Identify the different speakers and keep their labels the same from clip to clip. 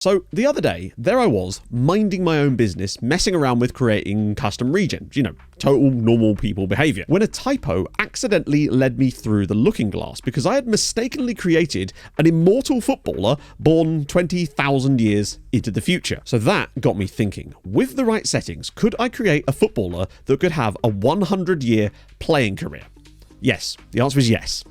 Speaker 1: So the other day, there I was, minding my own business, messing around with creating custom regions, total normal people behavior, when a typo accidentally led me through the looking glass because I had mistakenly created an immortal footballer born 20,000 years into the future. So that got me thinking, with the right settings, could I create a footballer that could have a 100-year playing career? Yes, the answer is yes.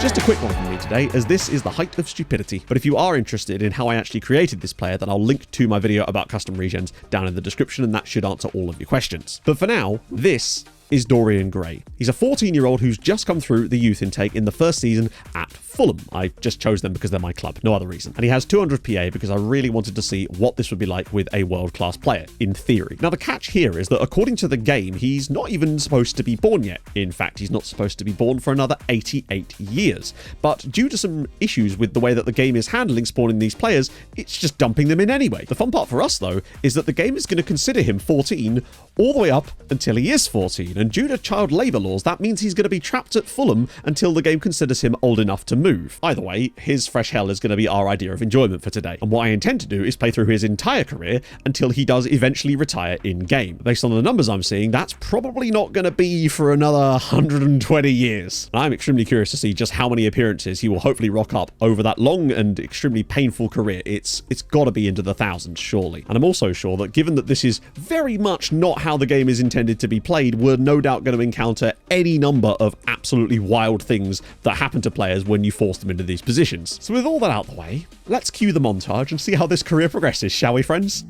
Speaker 1: Just a quick one from me today, as this is the height of stupidity. But if you are interested in how I actually created this player, then I'll link to my video about custom regions down in the description, and that should answer all of your questions. But for now, this is Dorian Gray. He's a 14-year-old who's just come through the youth intake in the first season at Fulham. I just chose them because they're my club, no other reason. And he has 200 PA because I really wanted to see what this would be like with a world-class player, in theory. Now, the catch here is that according to the game, he's not even supposed to be born yet. In fact, he's not supposed to be born for another 88 years. But due to some issues with the way that the game is handling spawning these players, it's just dumping them in anyway. The fun part for us, though, is that the game is going to consider him 14 all the way up until he is 14. And due to child labour laws, that means he's going to be trapped at Fulham until the game considers him old enough to move. Either way, his fresh hell is going to be our idea of enjoyment for today. And what I intend to do is play through his entire career until he does eventually retire in-game. Based on the numbers I'm seeing, that's probably not going to be for another 120 years. And I'm extremely curious to see just how many appearances he will hopefully rock up over that long and extremely painful career. It's got to be into the thousands, surely. And I'm also sure that given that this is very much not how the game is intended to be played, we're no doubt going to encounter any number of absolutely wild things that happen to players when you force them into these positions. So with all that out the way, let's cue the montage and see how this career progresses, shall we, friends?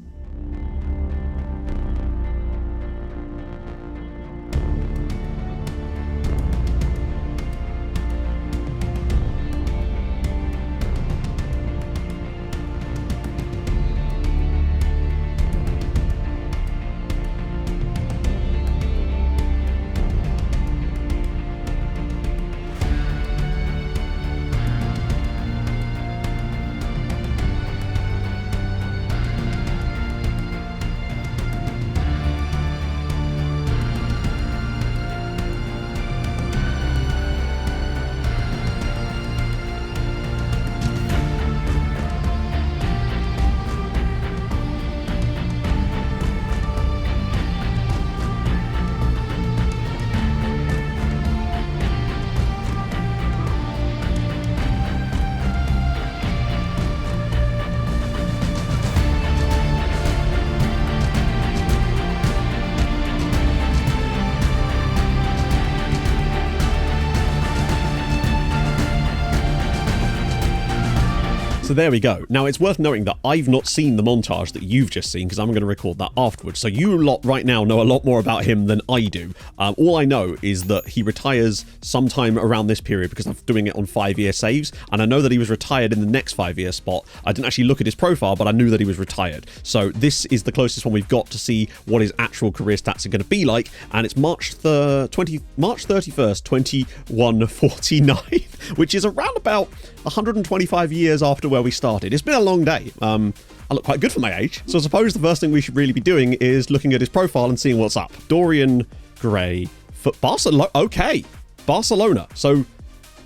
Speaker 1: So there we go. Now, it's worth noting that I've not seen the montage that you've just seen because I'm going to record that afterwards. So you lot right now know a lot more about him than I do. All I know is that he retires sometime around this period because I'm doing it on 5-year saves. And I know that he was retired in the next 5-year spot. I didn't actually look at his profile, but I knew that he was retired. So this is the closest one we've got to see what his actual career stats are going to be like. And it's March 31st, 2149, which is around about 125 years after where we started. It's been a long day. I look quite good for my age. So I suppose the first thing we should really be doing is looking at his profile and seeing what's up. Dorian Gray for Barcelona. Okay, Barcelona. So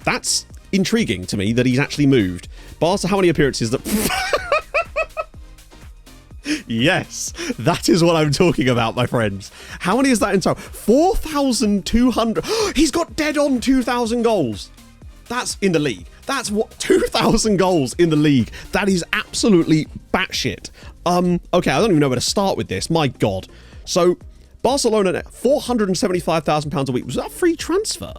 Speaker 1: that's intriguing to me that he's actually moved. Barca, how many appearances that... Yes, that is what I'm talking about, my friends. How many is that in total? 4,200. He's got dead on 2,000 goals. That's in the league. That's what, 2,000 goals in the league. That is absolutely batshit. Okay, I don't even know where to start with this. My God. So, Barcelona, £475,000 a week. Was that a free transfer?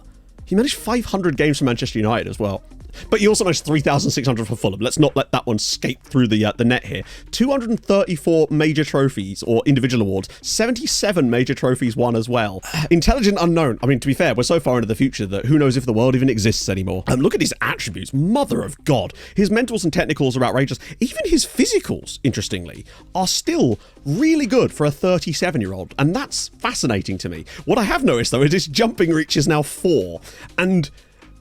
Speaker 1: He managed 500 games for Manchester United as well. But he also managed 3,600 for Fulham. Let's not let that one escape through the net here. 234 major trophies or individual awards. 77 major trophies won as well. Intelligent unknown. I mean, to be fair, we're so far into the future that who knows if the world even exists anymore. Look at his attributes. Mother of God. His mentals and technicals are outrageous. Even his physicals, interestingly, are still really good for a 37-year-old. And that's fascinating to me. What I have noticed, though, is his jumping reach is now 4. And...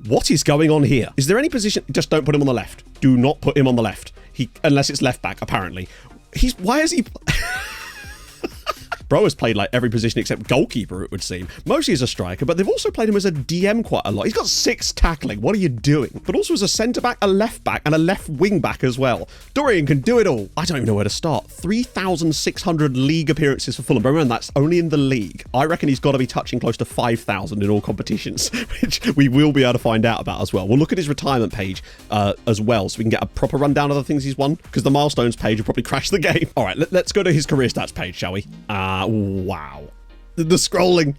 Speaker 1: what is going on here? Is there any position? Just don't put him on the left. Do not put him on the left. Unless it's left back, apparently. Why is he... Bro has played like every position except goalkeeper, it would seem. Mostly as a striker, but they've also played him as a DM quite a lot. He's got 6 tackling. What are you doing? But also as a centre-back, a left-back, and a left wing-back as well. Dorian can do it all. I don't even know where to start. 3,600 league appearances for Fulham. But remember, that's only in the league. I reckon he's got to be touching close to 5,000 in all competitions, which we will be able to find out about as well. We'll look at his retirement page as well, so we can get a proper rundown of the things he's won, because the milestones page will probably crash the game. All right, let's go to his career stats page, shall we? Wow. The scrolling.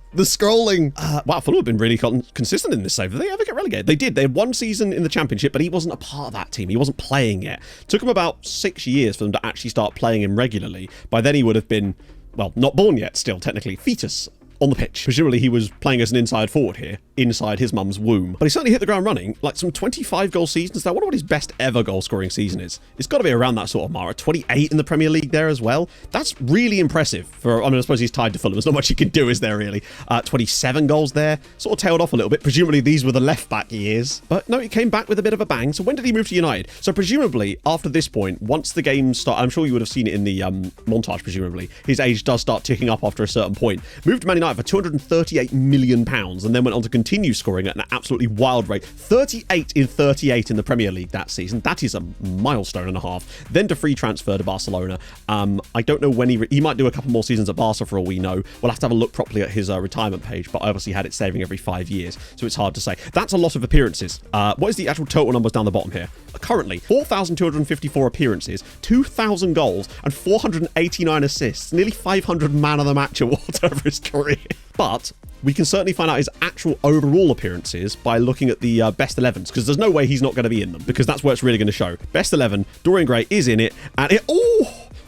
Speaker 1: Wow, Fulham have been really consistent in this save. Did they ever get relegated? They did. They had 1 season in the Championship, but he wasn't a part of that team. He wasn't playing yet. It took him about 6 years for them to actually start playing him regularly. By then he would have been, well, not born yet still, technically. Fetus on the pitch. Presumably he was playing as an inside forward here, inside his mum's womb. But he certainly hit the ground running, like some 25 goal seasons. I wonder what his best ever goal scoring season is. It's got to be around that sort of mark. 28 in the Premier League there as well. That's really impressive for, I mean, I suppose he's tied to Fulham. There's not much he can do, is there really? 27 goals there. Sort of tailed off a little bit. Presumably these were the left back years. But no, he came back with a bit of a bang. So when did he move to United? So presumably after this point, once the game started, I'm sure you would have seen it in the montage, presumably. His age does start ticking up after a certain point. Moved to Man United for £238 million and then went on to continue scoring at an absolutely wild rate. 38 in 38 in the Premier League that season. That is a milestone and a half. Then to free transfer to Barcelona. I don't know when he might do a couple more seasons at Barca for all we know. We'll have to have a look properly at his retirement page, but I obviously had it saving every 5 years, so it's hard to say. That's a lot of appearances. What is the actual total numbers down the bottom here? Currently, 4,254 appearances, 2,000 goals, and 489 assists. Nearly 500 man of the match awards over his career. But we can certainly find out his actual overall appearances by looking at the best 11s, because there's no way he's not going to be in them, because that's where it's really going to show. Best 11, Dorian Gray is in it, and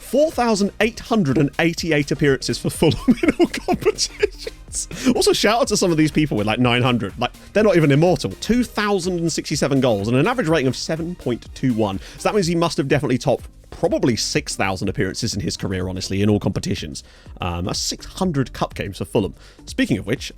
Speaker 1: 4,888 appearances for Fulham in all competitions. Also, shout out to some of these people with like 900. Like, they're not even immortal. 2,067 goals and an average rating of 7.21. So that means he must have definitely topped probably 6,000 appearances in his career, honestly, in all competitions. That's 600 cup games for Fulham. Speaking of which,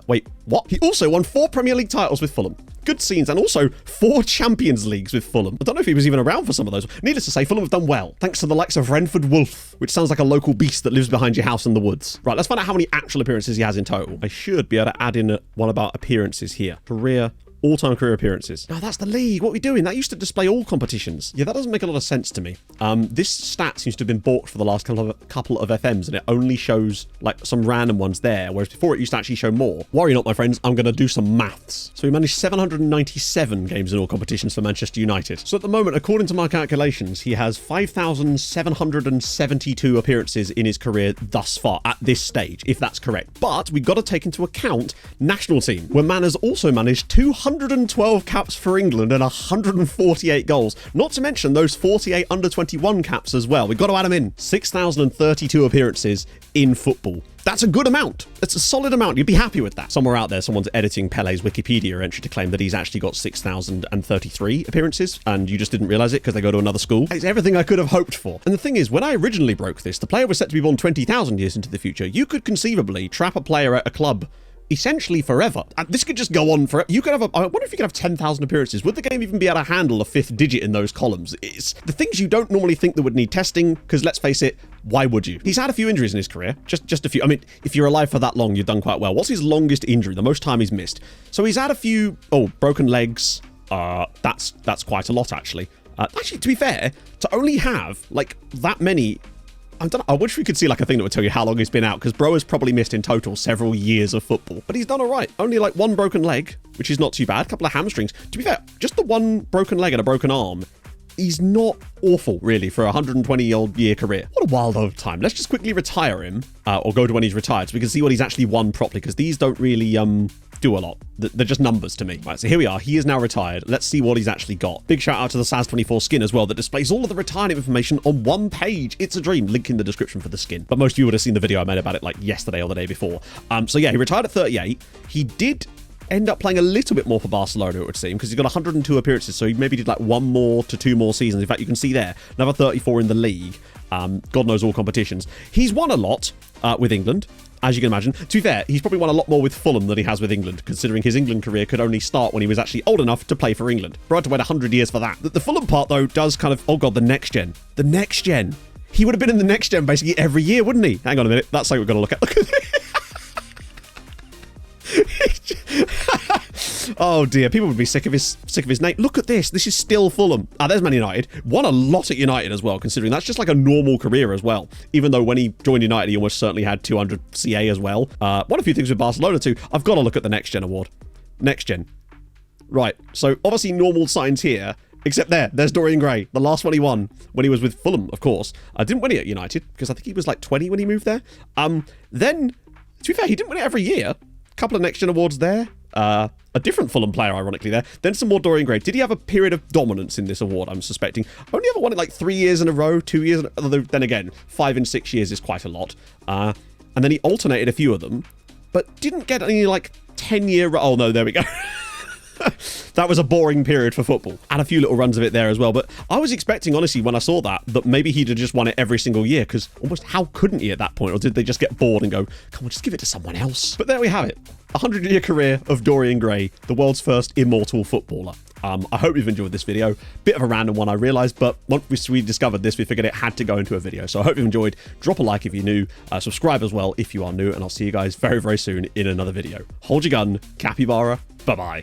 Speaker 1: wait, what? He also won 4 Premier League titles with Fulham. Good scenes, and also 4 Champions Leagues with Fulham. I don't know if he was even around for some of those. Needless to say, Fulham have done well, thanks to the likes of Renford Wolf, which sounds like a local beast that lives behind your house in the woods. Right, let's find out how many actual appearances he has in total. I should be able to add in one about appearances here. All-time career appearances. No, that's the league. What are we doing? That used to display all competitions. Yeah, that doesn't make a lot of sense to me. This stat seems to have been balked for the last couple of FMs, and it only shows like some random ones there, whereas before it used to actually show more. Worry not, my friends. I'm going to do some maths. So he managed 797 games in all competitions for Manchester United. So at the moment, according to my calculations, he has 5,772 appearances in his career thus far at this stage, if that's correct. But we've got to take into account national team, where man has also managed 212 caps for England and 148 goals. Not to mention those 48 under-21 caps as well. We've got to add them in. 6,032 appearances in football. That's a good amount. It's a solid amount. You'd be happy with that. Somewhere out there, someone's editing Pele's Wikipedia entry to claim that he's actually got 6,033 appearances, and you just didn't realize it because they go to another school. It's everything I could have hoped for. And the thing is, when I originally broke this, the player was set to be born 20,000 years into the future. You could conceivably trap a player at a club essentially forever. And this could just go on forever. You could have I wonder if you could have 10,000 appearances. Would the game even be able to handle a 5th digit in those columns? It's the things you don't normally think that would need testing, because let's face it, why would you? He's had a few injuries in his career. Just a few. I mean, if you're alive for that long, you've done quite well. What's his longest injury? The most time he's missed. So he's had a few, broken legs. That's quite a lot, actually. Actually, to be fair, to only have like that many, I wish we could see like a thing that would tell you how long he's been out, because bro has probably missed in total several years of football. But he's done all right. Only like 1 broken leg, which is not too bad. A couple of hamstrings. To be fair, just the 1 broken leg and a broken arm, he's not awful, really, for a 120-odd year career. What a wild old time. Let's just quickly retire him, or go to when he's retired, so we can see what he's actually won properly, because these don't really do a lot. They're just numbers to me. Right, so here we are. He is now retired. Let's see what he's actually got. Big shout out to the SAS24 skin as well, that displays all of the retirement information on one page. It's a dream. Link in the description for the skin. But most of you would have seen the video I made about it like yesterday or the day before. So yeah, he retired at 38. He did end up playing a little bit more for Barcelona, it would seem, because he's got 102 appearances, so he maybe did like 1 more to 2 more seasons. In fact, you can see there, another 34 in the league. God knows all competitions. He's won a lot with England, as you can imagine. To be fair, he's probably won a lot more with Fulham than he has with England, considering his England career could only start when he was actually old enough to play for England. Bro had to wait 100 years for that. The Fulham part, though, does kind of, oh god, the next gen. The next gen. He would have been in the next gen basically every year, wouldn't he? Hang on a minute. That's something we've got to look at. Look at this. Oh dear, people would be sick of his name. Look at this. This is still Fulham. Ah, there's Man United. Won a lot at United as well, considering that's just like a normal career as well. Even though when he joined United, he almost certainly had 200 CA as well. Won a few things with Barcelona too. I've got to look at the next gen award. Next gen. Right. So obviously normal signs here. Except there's Dorian Gray, the last one he won when he was with Fulham, of course. I didn't win it at United because I think he was like 20 when he moved there. Then, to be fair, he didn't win it every year. A couple of next gen awards there. A different Fulham player, ironically, there. Then some more Dorian Gray. Did he have a period of dominance in this award, I'm suspecting? Only ever won it like 3 years in a row, 2 years. Although, then again, 5 and 6 years is quite a lot. And then he alternated a few of them, but didn't get any like 10-year... Oh, no, there we go. That was a boring period for football. Had a few little runs of it there as well, but I was expecting, honestly, when I saw that maybe he'd have just won it every single year, because almost how couldn't he at that point? Or did they just get bored and go, come on, just give it to someone else? But there we have it. A 100-year career of Dorian Gray, the world's first immortal footballer. I hope you've enjoyed this video. Bit of a random one, I realized, but once we discovered this, we figured it had to go into a video. So I hope you've enjoyed. Drop a like if you're new. Subscribe as well if you are new, and I'll see you guys very, very soon in another video. Hold your gun, capybara. Bye-bye.